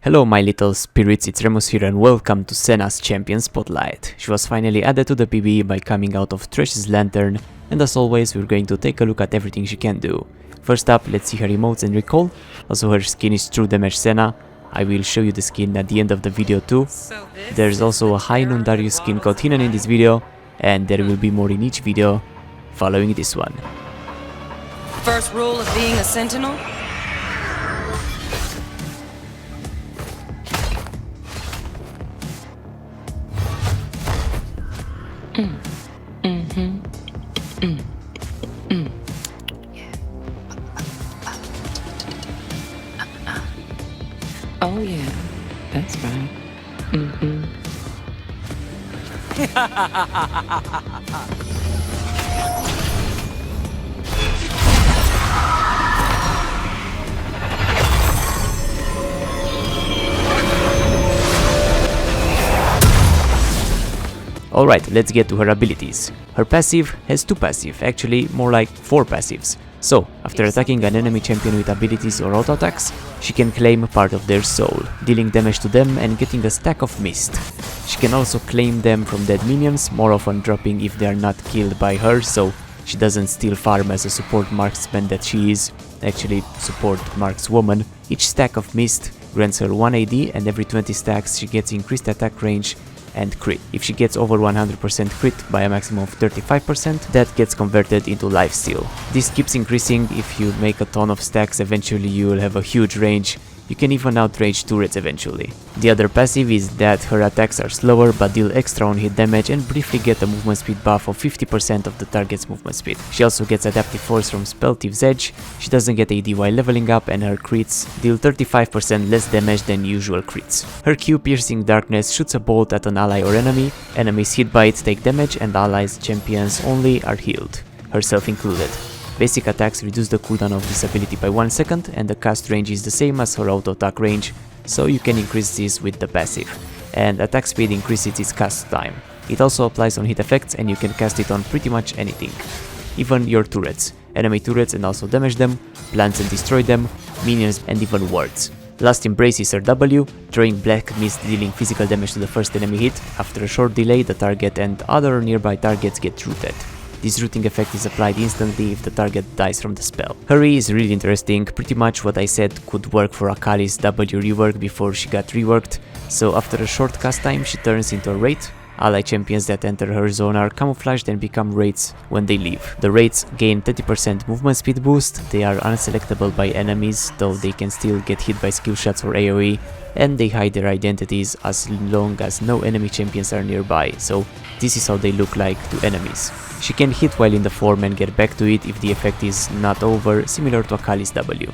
Hello my little spirits, it's Remus here and welcome to Senna's Champion Spotlight. She was finally added to the PB by coming out of Thresh's Lantern, and as always we're going to take a look at everything she can do. First up, let's see her Emotes and Recall. Also her skin is True Damage Senna. I will show you the skin at the end of the video too. There's also a High Noon Darius skin called hidden in this video, and there will be more in each video following this one. First rule of being a sentinel? Oh yeah, that's right. Alright, let's get to her abilities. Her passive has two passives, actually more like 4 passives. So, after attacking an enemy champion with abilities or auto attacks, she can claim part of their soul, dealing damage to them and getting a stack of mist. She can also claim them from dead minions, more often dropping if they are not killed by her, so she doesn't steal farm as a support marksman that she is, actually support markswoman. Each stack of mist grants her 1 AD, and every 20 stacks she gets increased attack range and crit. If she gets over 100% crit by a maximum of 35%, that gets converted into lifesteal. This keeps increasing. If you make a ton of stacks, eventually you will have a huge range. You can even outrange turrets eventually. The other passive is that her attacks are slower but deal extra on hit damage and briefly get a movement speed buff of 50% of the target's movement speed. She also gets adaptive force from Spell Thief's Edge. She doesn't get AD while leveling up, and her crits deal 35% less damage than usual crits. Her Q, Piercing Darkness, shoots a bolt at an ally or enemy. Enemies hit by it take damage and allies champions only are healed, herself included. Basic attacks reduce the cooldown of this ability by 1 second, and the cast range is the same as her auto attack range, so you can increase this with the passive. And attack speed increases its cast time. It also applies on hit effects, and you can cast it on pretty much anything. Even your turrets, enemy turrets, and also damage them, plants and destroy them, minions, and even wards. Last Embrace is her W, throwing black mist dealing physical damage to the first enemy hit. After a short delay, the target and other nearby targets get rooted. This rooting effect is applied instantly if the target dies from the spell. Her E is really interesting, pretty much what I said could work for Akali's W rework before she got reworked. So after a short cast time she turns into a Wraith. Ally champions that enter her zone are camouflaged and become Wraiths when they leave. The Wraiths gain 30% movement speed boost, they are unselectable by enemies, though they can still get hit by skill shots or AoE, and they hide their identities as long as no enemy champions are nearby, so this is how they look like to enemies. She can hit while in the form and get back to it if the effect is not over, similar to Akali's W.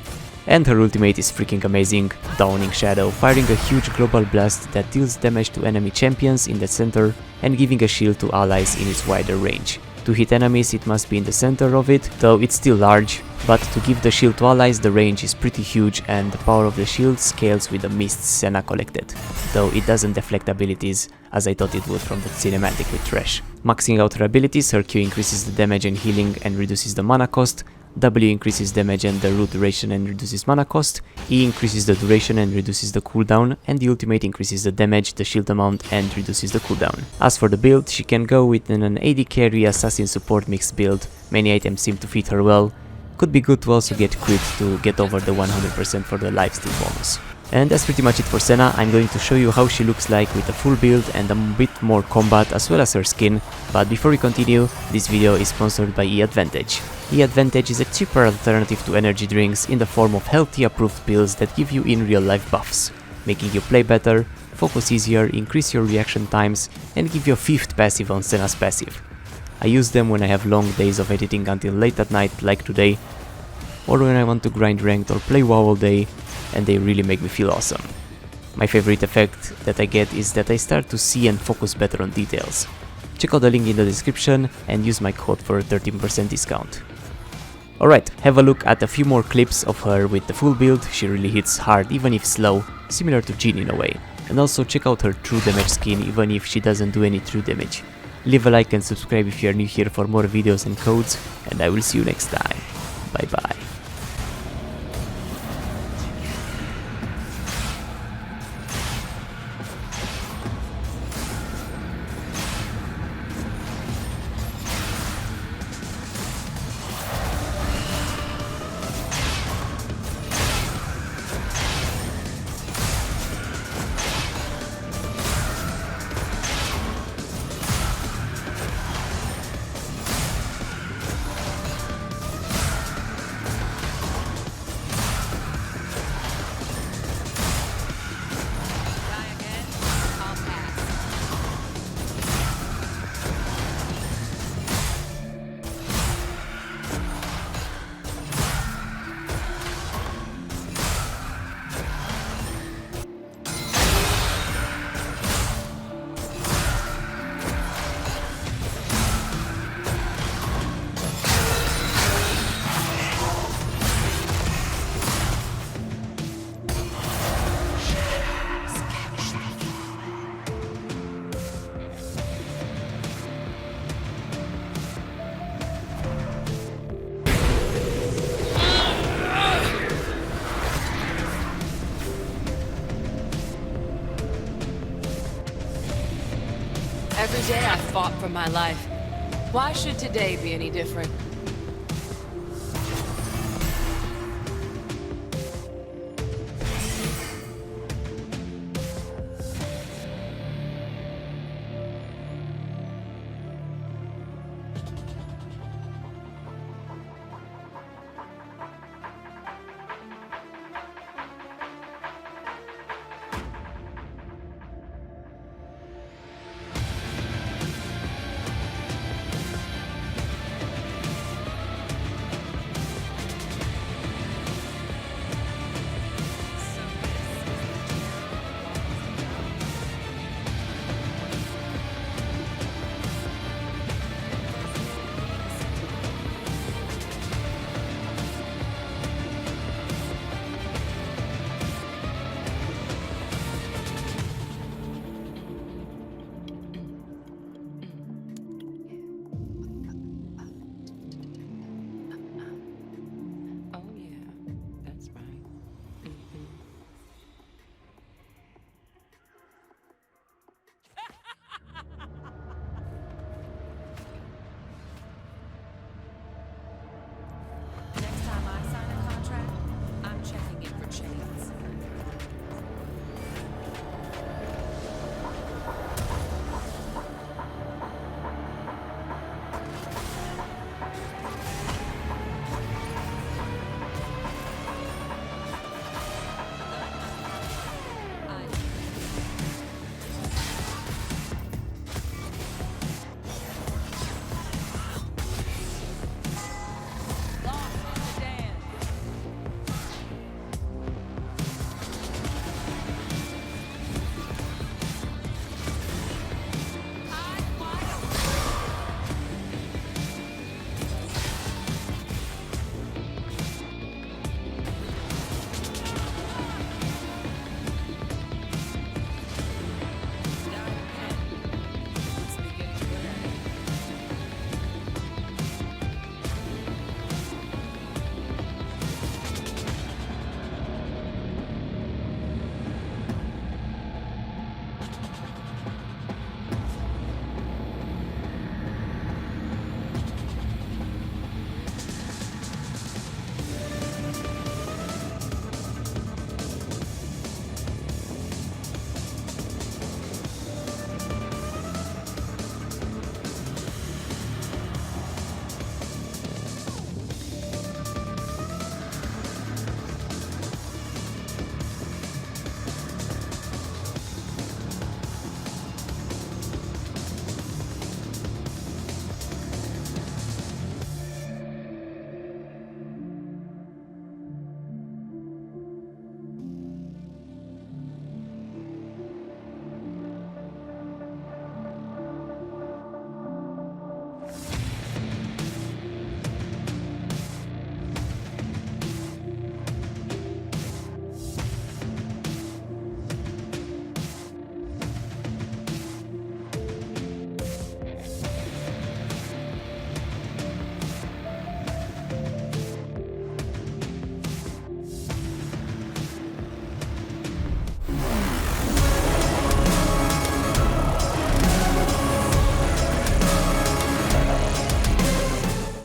And her ultimate is freaking amazing, Dawning Shadow, firing a huge global blast that deals damage to enemy champions in the center and giving a shield to allies in its wider range. To hit enemies it must be in the center of it, though it's still large, but to give the shield to allies the range is pretty huge and the power of the shield scales with the mists Senna collected, though it doesn't deflect abilities as I thought it would from the cinematic with Thresh. Maxing out her abilities, her Q increases the damage and healing and reduces the mana cost, W increases damage and the root duration and reduces mana cost, E increases the duration and reduces the cooldown, and the ultimate increases the damage, the shield amount and reduces the cooldown. As for the build, she can go with an AD carry assassin support mixed build. Many items seem to fit her well. Could be good to also get crit to get over the 100% for the lifesteal bonus. And that's pretty much it for Senna. I'm going to show you how she looks like with a full build and a bit more combat as well as her skin. But before we continue, this video is sponsored by E-Advantage. E-Advantage is a cheaper alternative to energy drinks in the form of healthy approved pills that give you in real life buffs, making you play better, focus easier, increase your reaction times, and give you a 5th passive on Senna's passive. I use them when I have long days of editing until late at night like today, or when I want to grind ranked or play WoW all day, and they really make me feel awesome. My favorite effect that I get is that I start to see and focus better on details. Check out the link in the description and use my code for a 13% discount. Alright, have a look at a few more clips of her with the full build. She really hits hard even if slow, similar to Jean in a way. And also check out her true damage skin even if she doesn't do any true damage. Leave a like and subscribe if you are new here for more videos and codes, and I will see you next time. Bye bye. Every day I fought for my life. Why should today be any different?